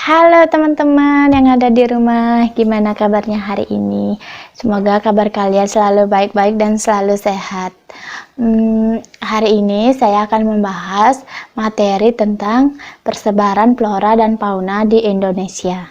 Halo teman-teman yang ada di rumah, gimana kabarnya hari ini? Semoga kabar kalian selalu baik-baik dan selalu sehat. Hari ini saya akan membahas materi tentang persebaran flora dan fauna di Indonesia.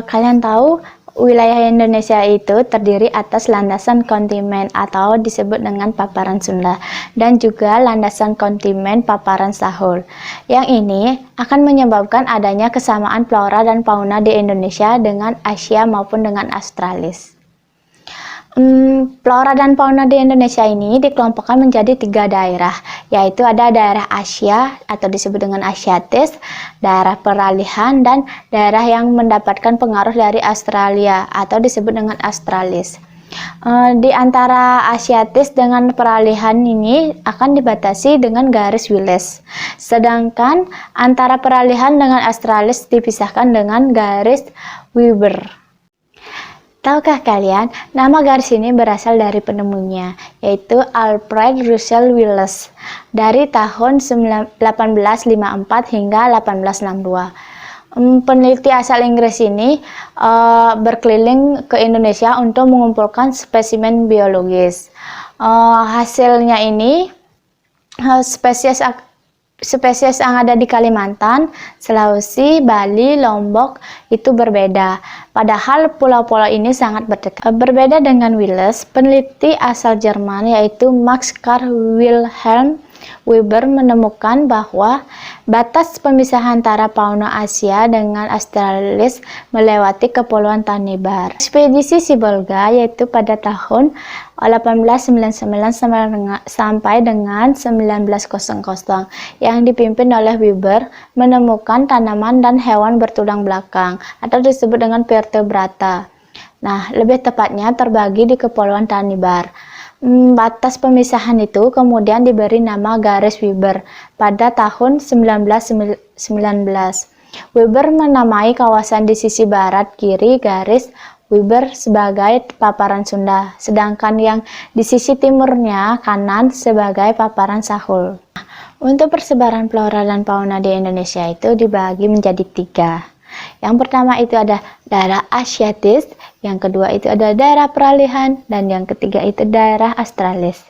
Kalian tahu wilayah Indonesia itu terdiri atas landasan kontinen atau disebut dengan paparan Sunda dan juga landasan kontinen paparan Sahul. Yang ini akan menyebabkan adanya kesamaan flora dan fauna di Indonesia dengan Asia maupun dengan Australis. Flora dan fauna di Indonesia ini dikelompokkan menjadi 3 daerah, yaitu ada daerah Asia atau disebut dengan Asiatis, daerah peralihan, dan daerah yang mendapatkan pengaruh dari Australia atau disebut dengan Australis. Di antara Asiatis dengan peralihan ini akan dibatasi dengan garis Willis, sedangkan antara peralihan dengan Australis dipisahkan dengan garis Weber. Tahukah kalian, nama garis ini berasal dari penemunya, yaitu Alfred Russel Wallace, dari tahun 1854 hingga 1862. Peneliti asal Inggris ini berkeliling ke Indonesia untuk mengumpulkan spesimen biologis. Hasilnya ini, spesies yang ada di Kalimantan, Sulawesi, Bali, Lombok itu berbeda. Padahal pulau-pulau ini sangat berdekat. Berbeda dengan Wallace, peneliti asal Jerman yaitu Max Carl Wilhelm Weber menemukan bahwa batas pemisah antara fauna Asia dengan Australis melewati Kepulauan Tanimbar. Ekspedisi Sibolga yaitu pada tahun 1899 sampai dengan 1900 yang dipimpin oleh Weber menemukan tanaman dan hewan bertulang belakang atau disebut dengan vertebrata. Nah, lebih tepatnya terbagi di Kepulauan Tanimbar. Batas pemisahan itu kemudian diberi nama garis Weber pada tahun 1919. Weber menamai kawasan di sisi barat kiri garis Weber sebagai paparan Sunda, sedangkan yang di sisi timurnya kanan sebagai paparan Sahul. Untuk persebaran flora dan fauna di Indonesia itu dibagi menjadi 3. Yang pertama itu ada daerah Asiatis, yang kedua itu ada daerah peralihan, dan yang ketiga itu daerah Australis.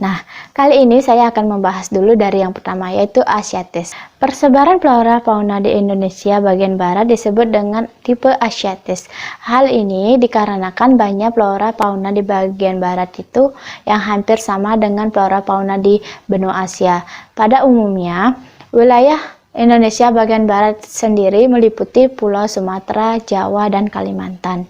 Nah, kali ini saya akan membahas dulu dari yang pertama, yaitu Asiatis. Persebaran flora fauna di Indonesia bagian barat disebut dengan tipe Asiatis. Hal ini dikarenakan banyak flora fauna di bagian barat itu yang hampir sama dengan flora fauna di benua Asia. Pada umumnya, wilayah Indonesia bagian barat sendiri meliputi Pulau Sumatera, Jawa, dan Kalimantan.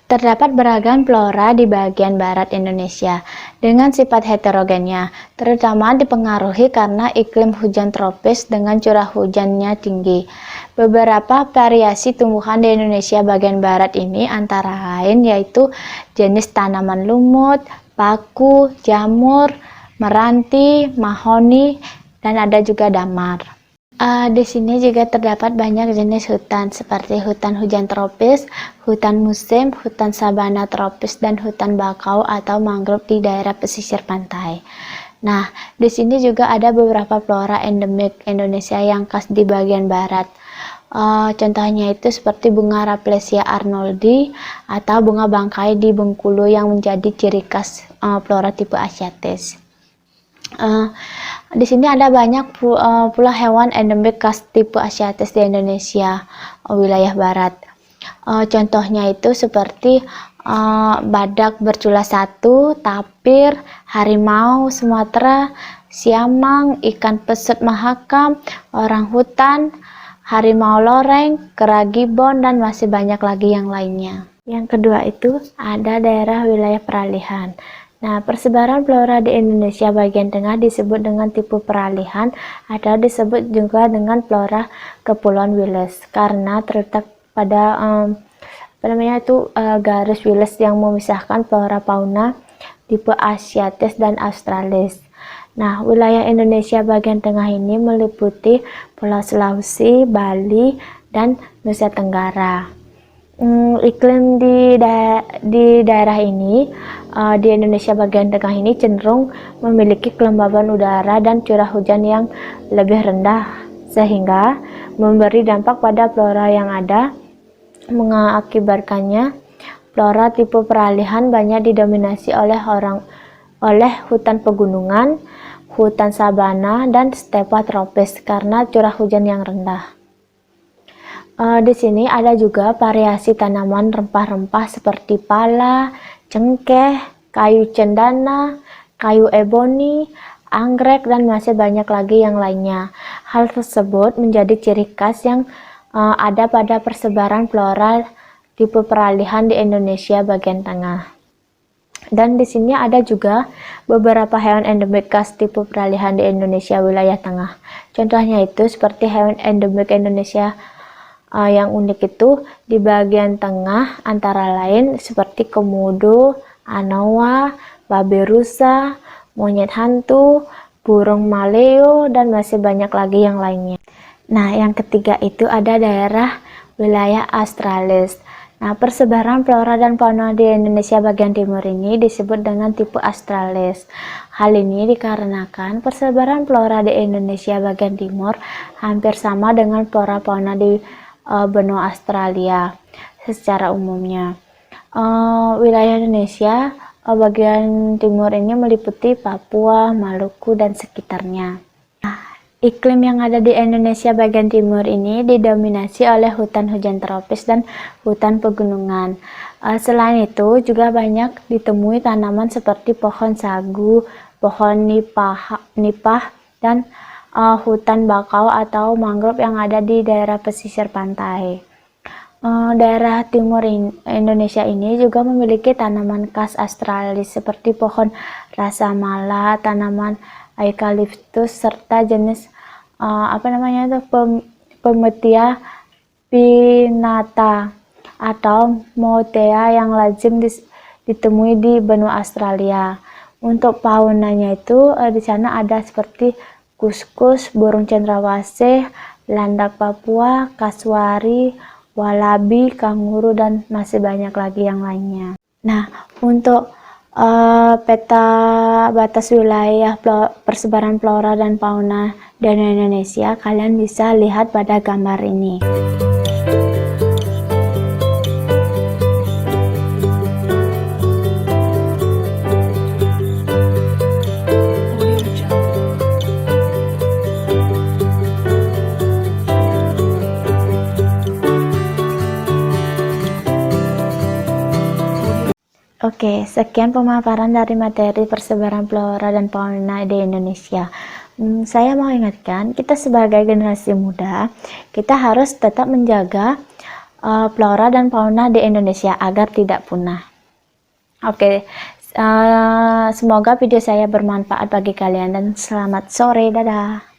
Terdapat beragam flora di bagian barat Indonesia dengan sifat heterogennya, terutama dipengaruhi karena iklim hujan tropis dengan curah hujannya tinggi. Beberapa variasi tumbuhan di Indonesia bagian barat ini antara lain yaitu jenis tanaman lumut, paku, jamur, meranti, mahoni, dan ada juga damar. Di sini juga terdapat banyak jenis hutan seperti hutan hujan tropis, hutan musim, hutan sabana tropis, dan hutan bakau atau mangrove di daerah pesisir pantai. Nah, di sini juga ada beberapa flora endemik Indonesia yang khas di bagian barat. Contohnya itu seperti bunga Rafflesia arnoldi atau bunga bangkai di Bengkulu yang menjadi ciri khas flora tipe Asiatis. Di sini ada banyak pula hewan endemik khas tipe Asiatis di Indonesia wilayah barat. Contohnya itu seperti badak bercula 1, tapir, harimau Sumatera, siamang, ikan pesut mahakam, orang hutan, harimau loreng, kera gibbon, dan masih banyak lagi yang lainnya. Yang kedua itu ada daerah wilayah peralihan. Nah, persebaran flora di Indonesia bagian tengah disebut dengan tipe peralihan atau disebut juga dengan flora Kepulauan Willis karena terletak pada garis Willis yang memisahkan flora fauna tipe Asiatis dan Australis. Nah, wilayah Indonesia bagian tengah ini meliputi Pulau Sulawesi, Bali, dan Nusa Tenggara. Iklim di daerah ini, di Indonesia bagian tengah ini cenderung memiliki kelembaban udara dan curah hujan yang lebih rendah, sehingga memberi dampak pada flora yang ada, mengakibatkannya flora tipe peralihan banyak didominasi oleh hutan pegunungan, hutan sabana, dan stepa tropis karena curah hujan yang rendah. Di sini ada juga variasi tanaman rempah-rempah seperti pala, cengkeh, kayu cendana, kayu eboni, anggrek, dan masih banyak lagi yang lainnya. Hal tersebut menjadi ciri khas yang ada pada persebaran flora tipe peralihan di Indonesia bagian tengah. Dan di sini ada juga beberapa hewan endemik khas tipe peralihan di Indonesia wilayah tengah. Contohnya itu seperti hewan endemik Indonesia yang unik itu di bagian tengah antara lain seperti komodo, anoa, babi rusa, monyet hantu, burung maleo, dan masih banyak lagi yang lainnya. Nah, yang ketiga itu ada daerah wilayah Australis. Nah, persebaran flora dan fauna di Indonesia bagian timur ini disebut dengan tipe Australis. Hal ini dikarenakan persebaran flora di Indonesia bagian timur hampir sama dengan flora fauna di benua Australia secara umumnya. Wilayah Indonesia bagian timur ini meliputi Papua, Maluku, dan sekitarnya. Iklim yang ada di Indonesia bagian timur ini didominasi oleh hutan hujan tropis dan hutan pegunungan. Selain itu juga banyak ditemui tanaman seperti pohon sagu, pohon nipah, dan hutan bakau atau mangrove yang ada di daerah pesisir pantai. Daerah timur Indonesia ini juga memiliki tanaman khas Australis seperti pohon rasamala, tanaman eucalyptus, serta jenis Pemetia pinnata atau Mothea yang lazim ditemui di benua Australia. Untuk faunanya itu di sana ada seperti kuskus, burung cendrawasih, landak Papua, kasuari, walabi, kanguru, dan masih banyak lagi yang lainnya. Nah, untuk peta batas wilayah persebaran flora dan fauna di Indonesia, kalian bisa lihat pada gambar ini. Oke, sekian pemaparan dari materi persebaran flora dan fauna di Indonesia. Saya mau ingatkan, kita sebagai generasi muda, kita harus tetap menjaga flora dan fauna di Indonesia agar tidak punah. Oke, semoga video saya bermanfaat bagi kalian dan selamat sore, dadah.